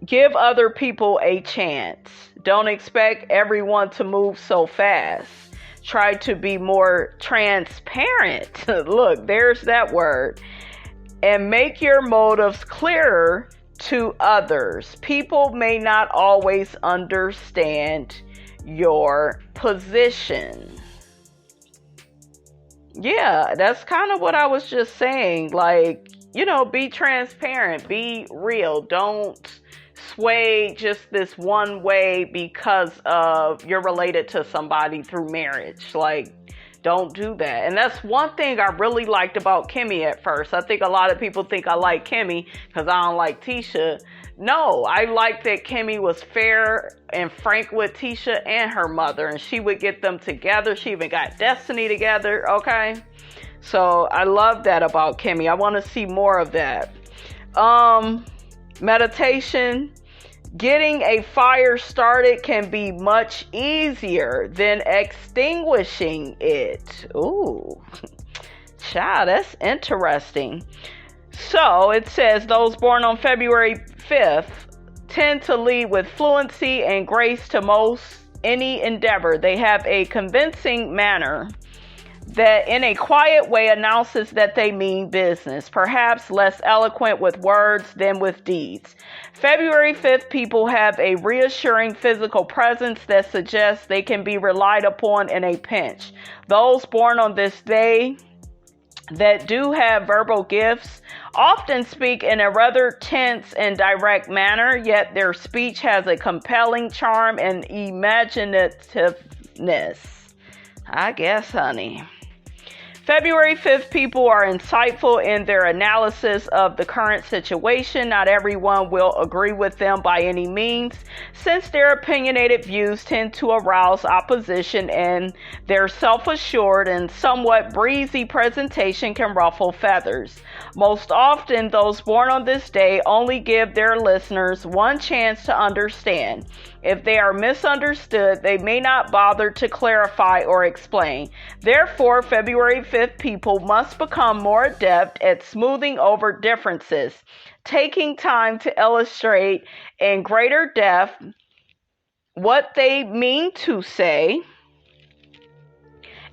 give other people a chance. Don't expect everyone to move so fast. Try to be more transparent. Look, there's that word. And make your motives clearer to others. People may not always understand your position. Yeah, that's kind of what I was just saying. Like, you know, be transparent, be real. Don't sway just this one way because of you're related to somebody through marriage. Like, don't do that. And that's one thing I really liked about Kimmi at first. I think a lot of people think I like Kimmi because I don't like Tisha. No, I like that Kimmi was fair and frank with Tisha and her mother, and she would get them together. She even got Destiny together, okay? So I love that about Kimmi. I want to see more of that. Meditation. Getting a fire started can be much easier than extinguishing it. Ooh, child, that's interesting. So it says those born on February 5th tend to lead with fluency and grace to most any endeavor. They have a convincing manner that in a quiet way announces that they mean business, perhaps less eloquent with words than with deeds. February 5th people have a reassuring physical presence that suggests they can be relied upon in a pinch. Those born on this day that do have verbal gifts often speak in a rather tense and direct manner, yet their speech has a compelling charm and imaginativeness. I guess, honey. February 5th people are insightful in their analysis of the current situation. Not everyone will agree with them by any means, since their opinionated views tend to arouse opposition, and their self-assured and somewhat breezy presentation can ruffle feathers. Most often, those born on this day only give their listeners one chance to understand. If they are misunderstood, they may not bother to clarify or explain. Therefore, February 5th people must become more adept at smoothing over differences, taking time to illustrate in greater depth what they mean to say,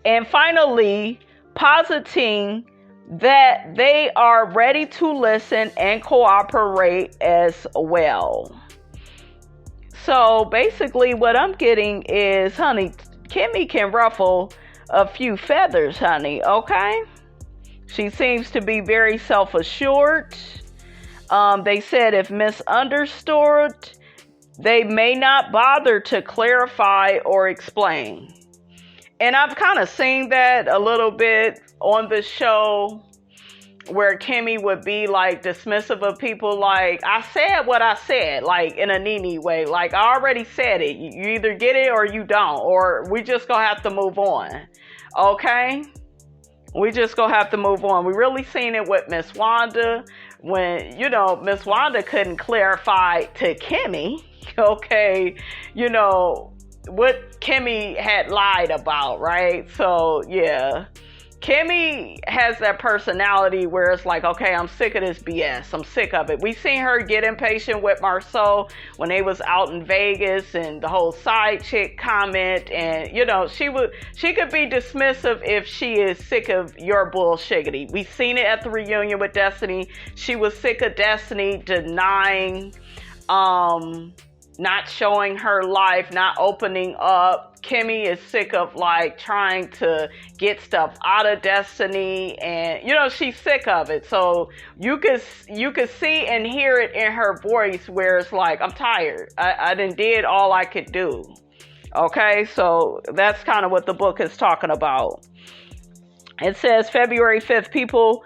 and finally, positing that they are ready to listen and cooperate as well. So basically what I'm getting is, honey, Kimmi can ruffle a few feathers, honey, okay? She seems to be very self-assured. They said if misunderstood, they may not bother to clarify or explain. And I've kind of seen that a little bit on the show where Kimmi would be like dismissive of people, like, I said what I said, like in a Nene way, like I already said it. You either get it or you don't, or we just gonna have to move on. Okay? We just gonna have to move on. We really seen it with Miss Wanda when, Miss Wanda couldn't clarify to Kimmi, okay, what Kimmi had lied about, right? So, yeah. Kimmi has that personality where it's like, okay, I'm sick of this BS. I'm sick of it. We seen her get impatient with Marceau when they was out in Vegas and the whole side chick comment. And, she could be dismissive if she is sick of your bullshiggity. We seen it at the reunion with Destiny. She was sick of Destiny denying, not showing her life, not opening up. Kimmi is sick of trying to get stuff out of Destiny, and she's sick of it. So you could see and hear it in her voice where it's like, I'm tired. I done did all I could do. Okay, so that's kind of what the book is talking about. It says February 5th, people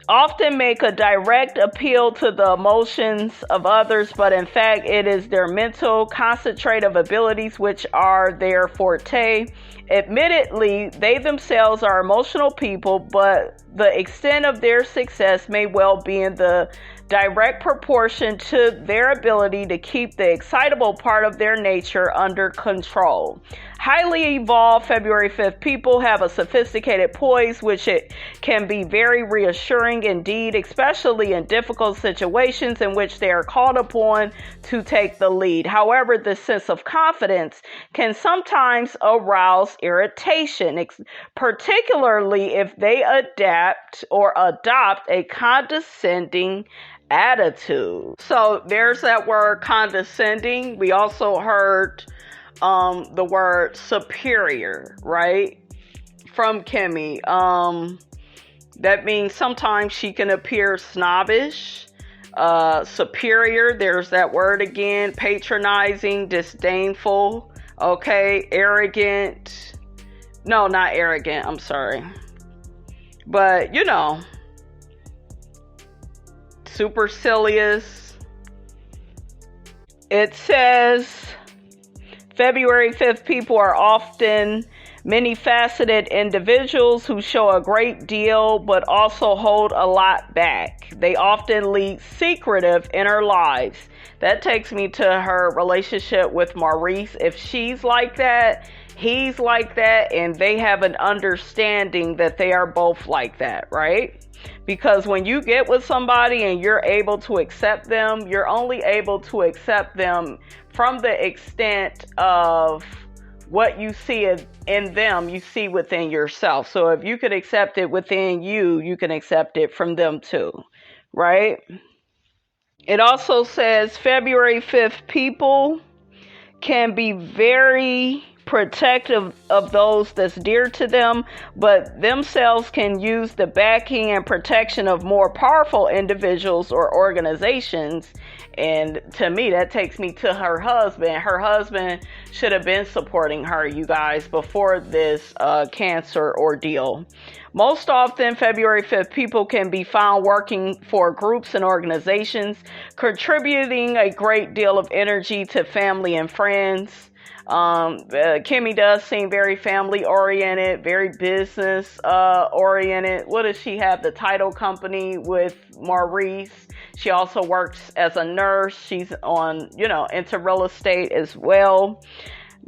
often make a direct appeal to the emotions of others, but in fact, it is their mental, concentrative abilities which are their forte. Admittedly, they themselves are emotional people, but the extent of their success may well be in the direct proportion to their ability to keep the excitable part of their nature under control. Highly evolved February 5th people have a sophisticated poise, which it can be very reassuring indeed, especially in difficult situations in which they are called upon to take the lead. However, this sense of confidence can sometimes arouse irritation, particularly if they adopt a condescending attitude. So there's that word condescending. We also heard the word superior, right? From Kimmi. That means sometimes she can appear snobbish, superior. There's that word again. Patronizing, disdainful, okay, arrogant. No, not arrogant. I'm sorry. But, supercilious. It says February 5th people are often many-faceted individuals who show a great deal but also hold a lot back. They often lead secretive inner lives. That takes me to her relationship with Maurice. If she's like that, he's like that, and they have an understanding that they are both like that, right? Because when you get with somebody and you're able to accept them, you're only able to accept them from the extent of what you see in them, you see within yourself. So if you could accept it within you, you can accept it from them too, right? It also says February 5th people can be very protective of those that's dear to them, but themselves can use the backing and protection of more powerful individuals or organizations. And to me, that takes me to her husband. Her husband should have been supporting her, you guys, before this cancer ordeal. Most often, February 5th people can be found working for groups and organizations, contributing a great deal of energy to family and friends. Kimmi does seem very family oriented, very business oriented. What does she have? The title company with Maurice. She also works as a nurse. She's on, into real estate as well.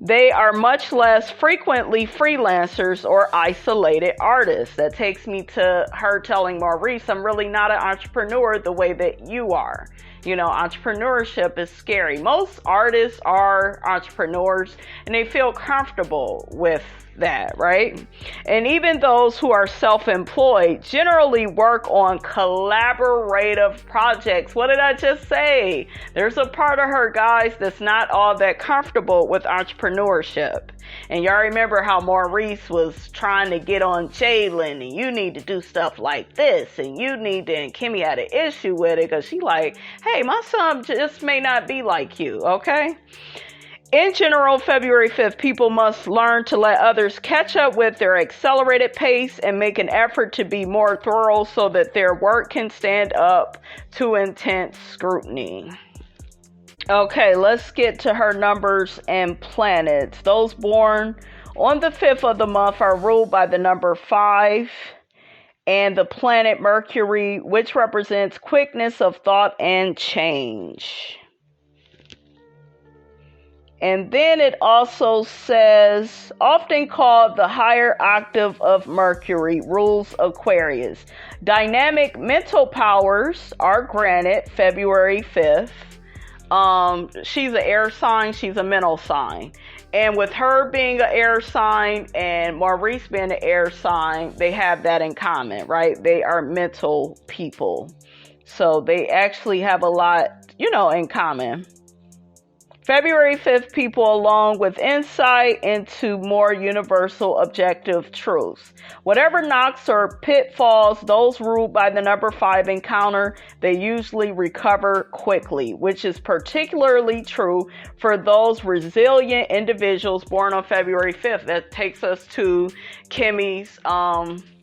They are much less frequently freelancers or isolated artists. That takes me to her telling Maurice, I'm really not an entrepreneur the way that you are. You know, entrepreneurship is scary. Most artists are entrepreneurs and they feel comfortable with that, right? And even those who are self-employed generally work on collaborative projects. What did I just say? There's a part of her, guys, that's not all that comfortable with entrepreneurship. And y'all remember how Maurice was trying to get on Jalen, and you need to do stuff like this, and you need to, and Kimmi had an issue with it because she like, hey, my son just may not be like you, okay? In general, February 5th, people must learn to let others catch up with their accelerated pace and make an effort to be more thorough so that their work can stand up to intense scrutiny. Okay, let's get to her numbers and planets. Those born on the 5th of the month are ruled by the number 5 and the planet Mercury, which represents quickness of thought and change. And then it also says, often called the higher octave of Mercury, rules Aquarius. Dynamic mental powers are granted February 5th. She's an air sign, she's a mental sign. And with her being an air sign and Maurice being an air sign, they have that in common, right? They are mental people. So they actually have a lot, in common. February 5th, people along with insight into more universal objective truths. Whatever knocks or pitfalls those ruled by the number 5 encounter, they usually recover quickly, which is particularly true for those resilient individuals born on February 5th. That takes us to Kimmi's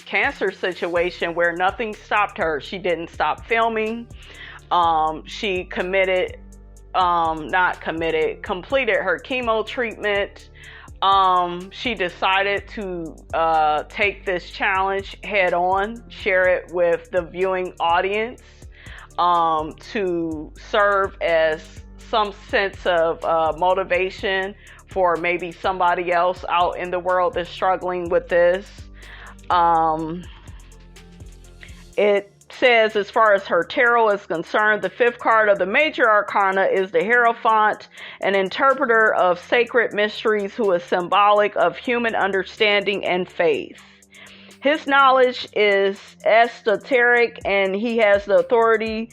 cancer situation where nothing stopped her. She didn't stop filming. She completed her chemo treatment. She decided to take this challenge head on, share it with the viewing audience, to serve as some sense of motivation for maybe somebody else out in the world that's struggling with this. It says, as far as her tarot is concerned, the 5th card of the major arcana is the Hierophant, an interpreter of sacred mysteries who is symbolic of human understanding and faith. His knowledge is esoteric and he has the authority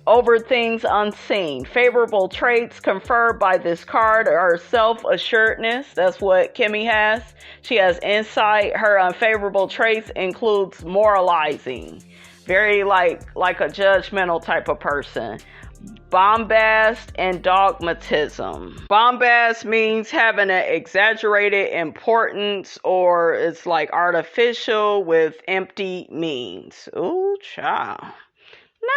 over things unseen. Favorable traits conferred by this card are self-assuredness. That's what Kimmi has. She has insight. Her unfavorable traits includes moralizing. Very like a judgmental type of person. Bombast and dogmatism. Bombast means having an exaggerated importance, or it's like artificial with empty means. Ooh, child.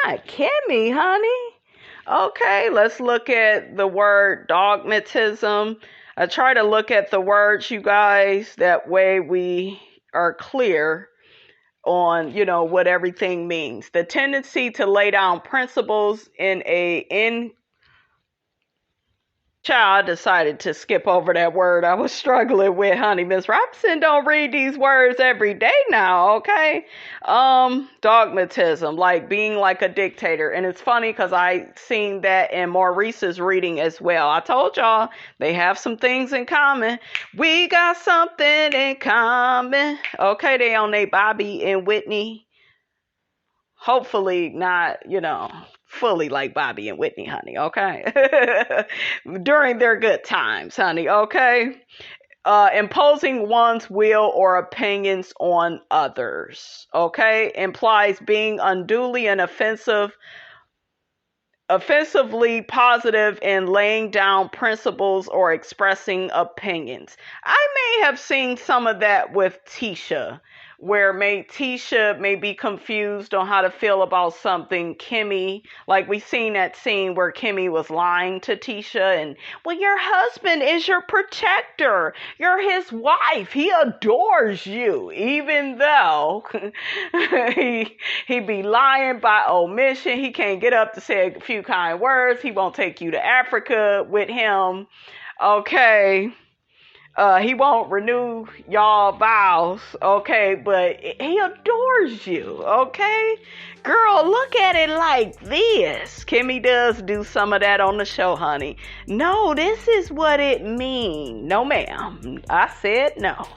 Not Kimmi, honey. Okay, let's look at the word dogmatism. I try to look at the words, you guys. That way we are clear on, what everything means. The tendency to lay down principles Child decided to skip over that word I was struggling with, honey. Miss Robinson don't read these words every day now, okay? Dogmatism, like being like a dictator. And it's funny because I seen that in Maurice's reading as well. I told y'all they have some things in common. We got something in common. Okay, they on their Bobby and Whitney. Hopefully not, fully like Bobby and Whitney, honey, okay? During their good times, honey, okay? Imposing one's will or opinions on others, okay? Implies being unduly and offensively positive in laying down principles or expressing opinions. I may have seen some of that with Tisha, where Tisha may be confused on how to feel about something. Kimmi, like we seen that scene where Kimmi was lying to Tisha and, well, your husband is your protector. You're his wife. He adores you, even though he be lying by omission. He can't get up to say a few kind words. He won't take you to Africa with him. Okay. He won't renew y'all vows, okay, but he adores you, okay? Girl, look at it like this. Kimmi does do some of that on the show, honey. No, this is what it means. No, ma'am. I said no.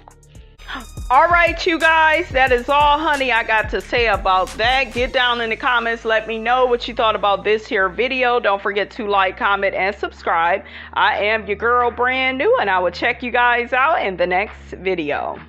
All right, you guys, that is all, honey, I got to say about that. Get down in the comments. Let me know what you thought about this here video. Don't forget to like, comment, and subscribe. I am your girl, brand new, and I will check you guys out in the next video.